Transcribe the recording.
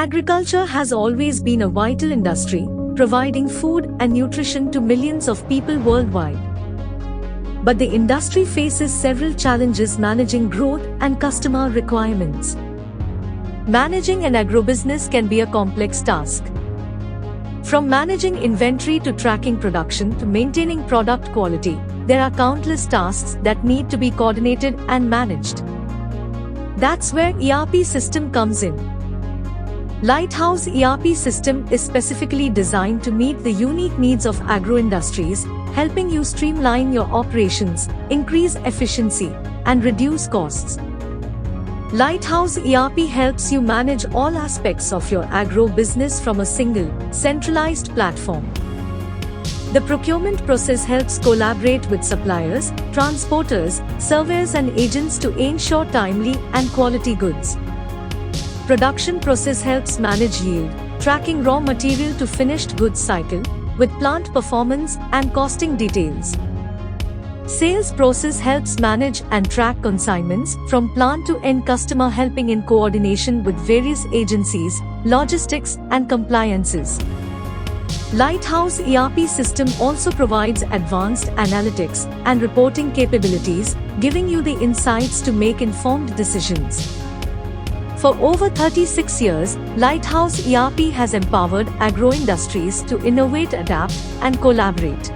Agriculture has always been a vital industry, providing food and nutrition to millions of people worldwide. But the industry faces several challenges managing growth and customer requirements. Managing an agrobusiness can be a complex task. From managing inventory to tracking production to maintaining product quality, there are countless tasks that need to be coordinated and managed. That's where ERP system comes in. Lighthouse ERP system is specifically designed to meet the unique needs of agro industries, helping you streamline your operations, increase efficiency, and reduce costs. Lighthouse ERP helps you manage all aspects of your agro business from a single, centralized platform. The procurement process helps collaborate with suppliers, transporters, surveyors and agents to ensure timely and quality goods. Production process helps manage yield, tracking raw material to finished goods cycle, with plant performance and costing details. Sales process helps manage and track consignments from plant to end customer, helping in coordination with various agencies, logistics and compliances. Lighthouse ERP system also provides advanced analytics and reporting capabilities, giving you the insights to make informed decisions. For over 36 years, Lighthouse ERP has empowered agro industries to innovate, adapt, and collaborate.